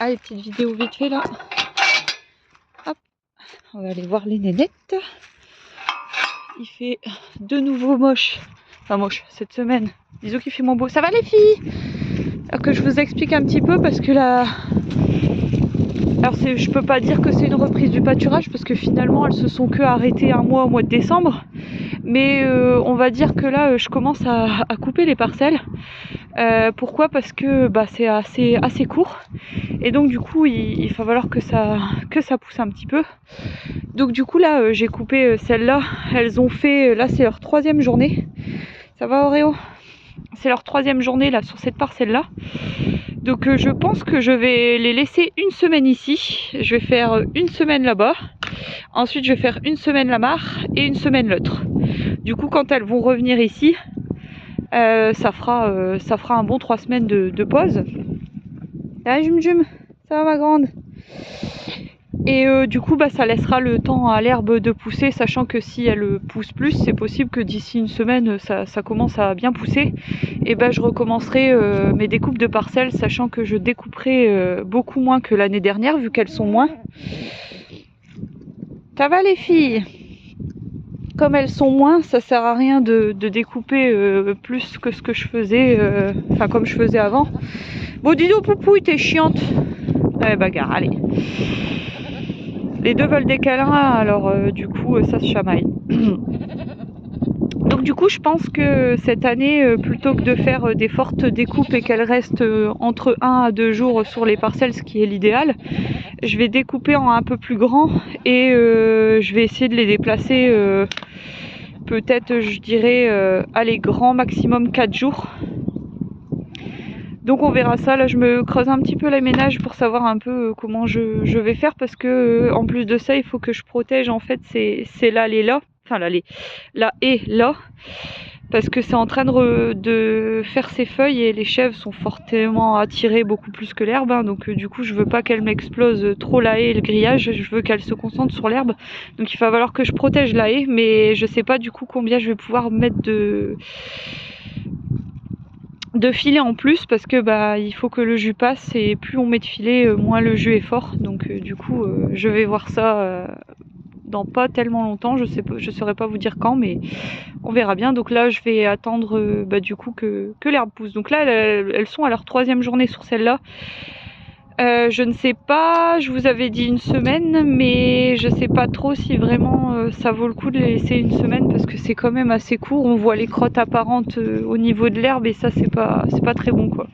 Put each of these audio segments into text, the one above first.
Allez, petite vidéo vite fait là. Hop, on va aller voir les nénettes. Il fait de nouveau moche. Enfin moche, cette semaine. Disons qu'il fait moins beau. Ça va les filles? Alors que je vous explique un petit peu parce que là... Alors je peux pas dire que c'est une reprise du pâturage parce que finalement elles se sont que arrêtées un mois au mois de décembre. Mais on va dire que là je commence à couper les parcelles. Pourquoi? Parce que c'est assez court. Et donc du coup il va falloir que ça pousse un petit peu. Donc du coup là j'ai coupé celles-là. Elles ont fait, là c'est leur 3e journée. Ça va Auréo? C'est leur 3e journée là sur cette parcelle-là. Donc je pense que je vais les laisser une semaine ici. Je vais faire une semaine là-bas. Ensuite je vais faire une semaine la mare et une semaine l'autre. Du coup quand elles vont revenir ici, ça fera un bon 3 semaines de pause. Ah Jum Jum, ça va ma grande? Et du coup ça laissera le temps à l'herbe de pousser, sachant que si elle pousse plus, c'est possible que d'ici une semaine ça commence à bien pousser. Et je recommencerai mes découpes de parcelles, sachant que je découperai beaucoup moins que l'année dernière vu qu'elles sont moins. Ça va les filles? Comme elles sont moins, ça sert à rien de découper plus que ce que je faisais, enfin comme je faisais avant. Bon dis donc Poupouille, t'es chiante. Allez bagarre, allez. Les deux veulent des câlins, alors du coup ça se chamaille. Donc du coup je pense que cette année, plutôt que de faire des fortes découpes et qu'elles restent entre 1 à 2 jours sur les parcelles, ce qui est l'idéal, je vais découper en un peu plus grand et je vais essayer de les déplacer peut-être je dirais allez grand maximum 4 jours. Donc on verra ça, là je me creuse un petit peu les ménages pour savoir un peu comment je vais faire parce que en plus de ça il faut que je protège en fait c'est l'allée là, enfin la haie là, parce que c'est en train de faire ses feuilles et les chèvres sont fortement attirées beaucoup plus que l'herbe, hein, donc du coup je veux pas qu'elle m'explose trop la haie et le grillage, je veux qu'elle se concentre sur l'herbe, donc il va falloir que je protège la haie, mais je sais pas du coup combien je vais pouvoir mettre de filet en plus parce que il faut que le jus passe et plus on met de filet moins le jus est fort, donc du coup je vais voir ça dans pas tellement longtemps, je saurais pas vous dire quand, mais on verra bien. Donc là je vais attendre du coup que l'herbe pousse. Donc là elles sont à leur 3e journée sur celle-là. Je ne sais pas, je vous avais dit une semaine, mais je sais pas trop si vraiment ça vaut le coup de les laisser une semaine parce que c'est quand même assez court. On voit les crottes apparentes au niveau de l'herbe et ça c'est pas très bon quoi.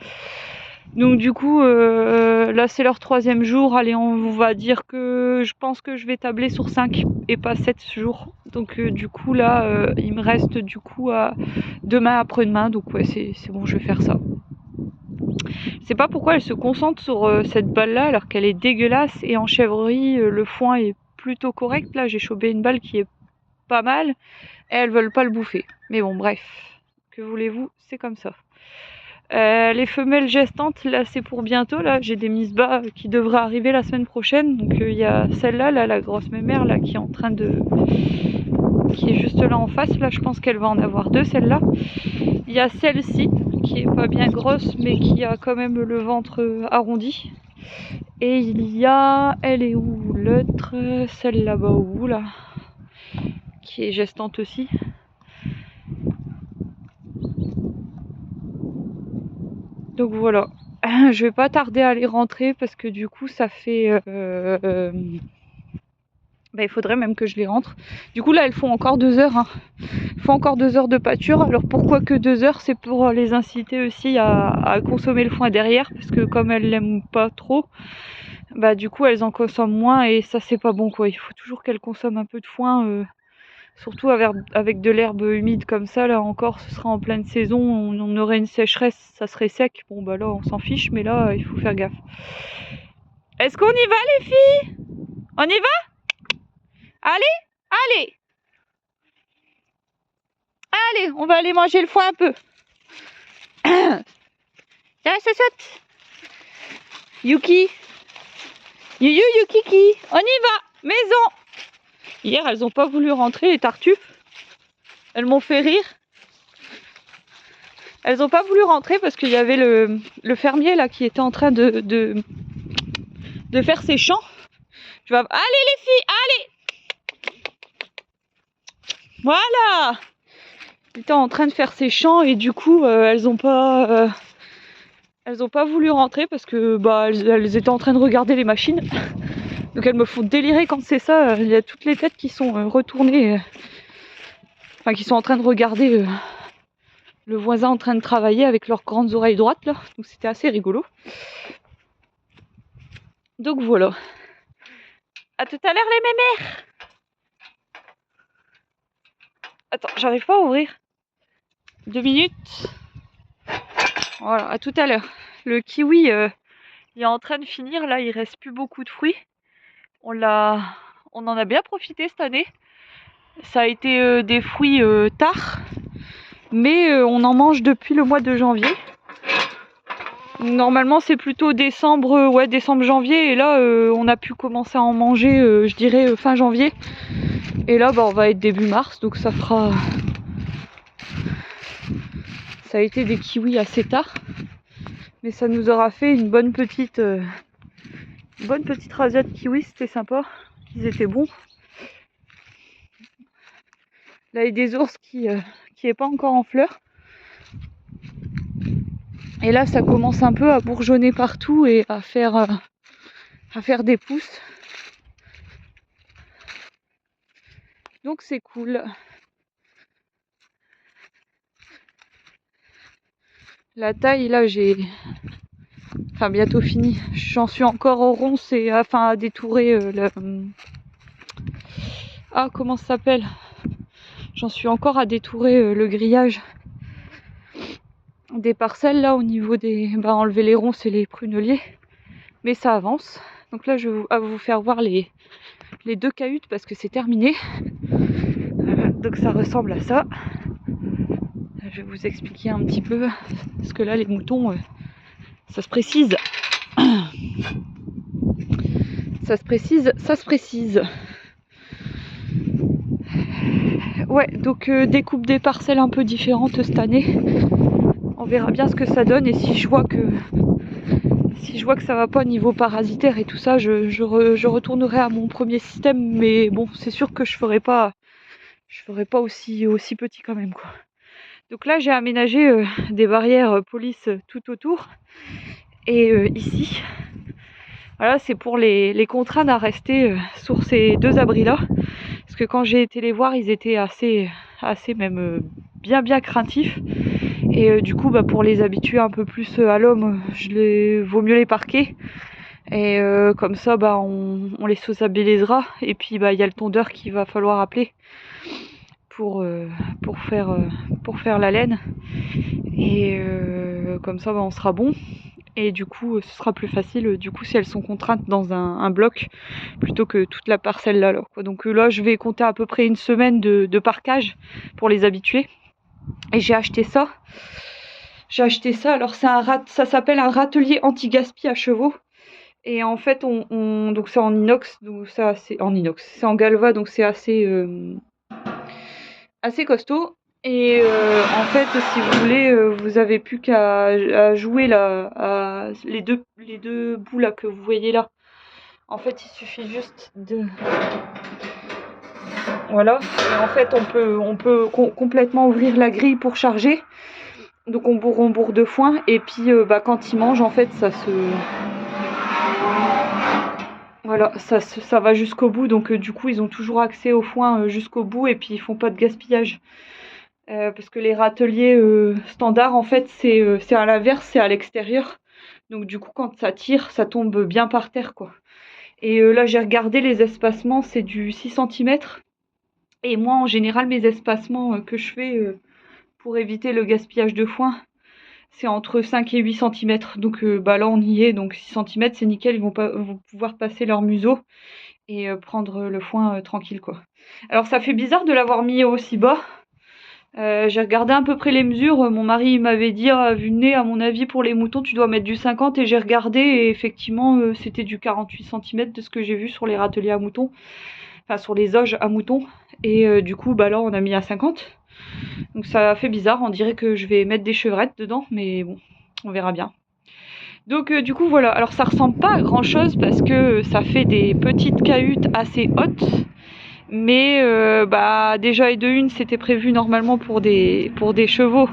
Donc du coup là c'est leur 3e jour. Allez, on va dire que je pense que je vais tabler sur 5 et pas 7 jours. Donc du coup là il me reste du coup à demain après-demain. Donc ouais c'est bon, je vais faire ça. Je sais pas pourquoi elle se concentre sur cette balle là alors qu'elle est dégueulasse, et en chèvrerie le foin est plutôt correct. Là j'ai chopé une balle qui est pas mal et elles veulent pas le bouffer. Mais bon bref, que voulez-vous, c'est comme ça. Les femelles gestantes là c'est pour bientôt, là j'ai des mises bas qui devraient arriver la semaine prochaine. Donc il y a celle-là, la grosse mémère là qui est en train de... qui est juste là en face, là je pense qu'elle va en avoir 2 celle-là. Il y a celle-ci qui est pas bien grosse mais qui a quand même le ventre arrondi. Et il y a, elle est où l'autre, celle là-bas où là, qui est gestante aussi. Donc voilà, je vais pas tarder à les rentrer parce que du coup ça fait il faudrait même que je les rentre. Du coup là elles font encore 2 heures, hein. Elles font encore 2 heures de pâture. Alors pourquoi que 2 heures? C'est pour les inciter aussi à consommer le foin derrière, parce que comme elles l'aiment pas trop, du coup elles en consomment moins et ça c'est pas bon quoi. Il faut toujours qu'elles consomment un peu de foin, surtout avec de l'herbe humide comme ça. Là encore ce sera en pleine saison, on aurait une sécheresse, ça serait sec. Bon là on s'en fiche, mais là il faut faire gaffe. Est-ce qu'on y va les filles? On y va? Allez, allez, allez, on va aller manger le foin un peu. Tiens, ça saute. Yuki, Yukiki, on y va, maison. Hier, elles n'ont pas voulu rentrer, les tartuffes. Elles m'ont fait rire. Elles n'ont pas voulu rentrer parce qu'il y avait le fermier là qui était en train de de faire ses champs. Allez les filles, allez. Voilà. Il était en train de faire ses champs et du coup elles ont pas voulu rentrer parce que elles étaient en train de regarder les machines. Donc elles me font délirer quand c'est ça. Il y a toutes les têtes qui sont retournées, enfin qui sont en train de regarder le voisin en train de travailler avec leurs grandes oreilles droites là. Donc c'était assez rigolo. Donc voilà. À tout à l'heure les mémères. Attends, j'arrive pas à ouvrir. 2 minutes. Voilà, à tout à l'heure. Le kiwi il est en train de finir là, il reste plus beaucoup de fruits. On en a bien profité cette année. Ça a été des fruits tard, mais on en mange depuis le mois de janvier. Normalement c'est plutôt décembre, décembre-janvier, et là on a pu commencer à en manger, je dirais fin janvier. Et là on va être début mars, donc ça a été des kiwis assez tard, mais ça nous aura fait une bonne petite razzia de kiwis, c'était sympa, ils étaient bons. Là il y a des ours qui est pas encore en fleurs. Et là ça commence un peu à bourgeonner partout et à faire des pousses. Donc c'est cool. La taille là bientôt fini. J'en suis encore au ronce et à détourer comment ça s'appelle? J'en suis encore à détourer le grillage des parcelles là au niveau des. Enlever les ronces et les pruneliers. Mais ça avance. Donc là je vais vous faire voir les 2 cahutes parce que c'est terminé. Donc ça ressemble à ça. Je vais vous expliquer un petit peu. Parce que là les moutons, ça se précise. Ça se précise. Ouais, donc découpe des parcelles un peu différentes cette année. On verra bien ce que ça donne et si je vois que ça va pas niveau parasitaire et tout ça, je retournerai à mon premier système, mais bon, c'est sûr que je ferai pas aussi petit quand même quoi. Donc là, j'ai aménagé des barrières police tout autour et ici. Voilà, c'est pour les contraindre à rester sur ces 2 abris là. Parce que quand j'ai été les voir, ils étaient assez même bien craintifs. Et du coup, pour les habituer un peu plus à l'homme, vaut mieux les parquer. Et comme ça, on les sociabilisera. Et puis, il y a le tondeur qu'il va falloir appeler pour faire la laine. Et comme ça, on sera bon. Et du coup ce sera plus facile du coup si elles sont contraintes dans un bloc plutôt que toute la parcelle là. Donc là je vais compter à peu près une semaine de parquage pour les habituer. Et j'ai acheté ça. Alors ça s'appelle un râtelier anti-gaspi à chevaux. Et en fait donc c'est en inox, donc ça c'est en inox, c'est en galva, donc c'est assez costaud. Et en fait, si vous voulez, vous avez plus qu'à jouer là, les deux bouts là que vous voyez là. En fait, il suffit juste de. Voilà. Et en fait, on peut complètement ouvrir la grille pour charger. Donc on bourre de foin. Et puis quand ils mangent, en fait, ça se. Voilà, ça va jusqu'au bout. Donc du coup, ils ont toujours accès au foin jusqu'au bout et puis ils font pas de gaspillage. Parce que les râteliers standards, en fait, c'est à l'inverse, c'est à l'extérieur. Donc du coup, quand ça tire, ça tombe bien par terre, quoi. Et là, j'ai regardé les espacements, c'est du 6 cm. Et moi, en général, mes espacements que je fais pour éviter le gaspillage de foin, c'est entre 5 et 8 cm. Donc là, on y est. Donc 6 cm, c'est nickel. Ils vont pouvoir passer leur museau et prendre le foin tranquille, quoi. Alors, ça fait bizarre de l'avoir mis aussi bas. J'ai regardé à peu près les mesures. Mon mari m'avait dit vu le nez, à mon avis pour les moutons tu dois mettre du 50, et j'ai regardé et effectivement c'était du 48 cm de ce que j'ai vu sur les râteliers à moutons, enfin sur les auges à moutons. Et du coup là on a mis à 50, donc ça fait bizarre, on dirait que je vais mettre des chevrettes dedans, mais bon, on verra bien. Donc du coup voilà, alors ça ressemble pas à grand chose parce que ça fait des petites cahutes assez hautes. Mais bah déjà et de une c'était prévu normalement pour des chevaux.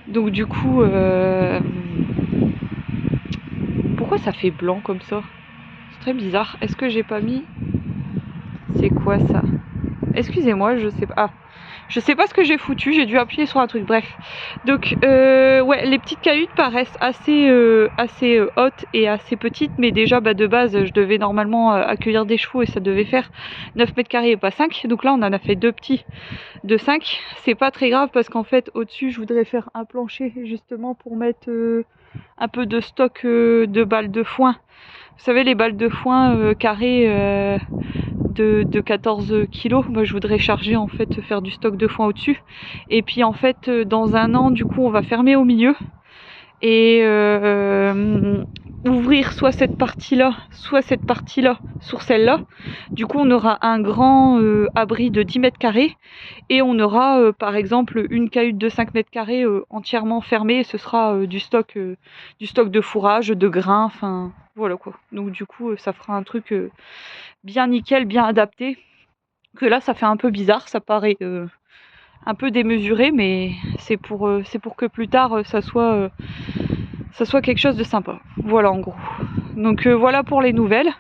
Donc du coup pourquoi ça fait blanc comme ça? C'est très bizarre. Est-ce que j'ai pas mis? C'est quoi ça? Excusez-moi, je sais pas. Ah, je sais pas ce que j'ai foutu, j'ai dû appuyer sur un truc, bref. Donc ouais, les petites cahutes paraissent assez hautes et assez petites, mais déjà bah, de base je devais normalement accueillir des chevaux et ça devait faire 9 mètres carrés et pas 5. Donc là on en a fait deux petits de 5. C'est pas très grave parce qu'en fait au-dessus je voudrais faire un plancher justement pour mettre un peu de stock de balles de foin. Vous savez les balles de foin carrées de 14 kilos, moi je voudrais charger en fait, faire du stock de foin au-dessus. Et puis en fait dans un an du coup on va fermer au milieu et ouvrir soit cette partie là sur celle-là. Du coup on aura un grand abri de 10 mètres carrés et on aura par exemple une cahute de 5 mètres carrés entièrement fermée et ce sera du stock de fourrage, de grains, enfin voilà quoi. Donc du coup ça fera un truc bien nickel, bien adapté. Que là ça fait un peu bizarre, ça paraît un peu démesuré, mais c'est pour que plus tard ça soit quelque chose de sympa. Voilà en gros. Donc voilà pour les nouvelles.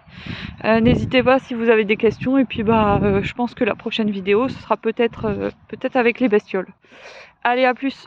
N'hésitez pas si vous avez des questions et puis bah je pense que la prochaine vidéo ce sera peut-être avec les bestioles. Allez, à plus.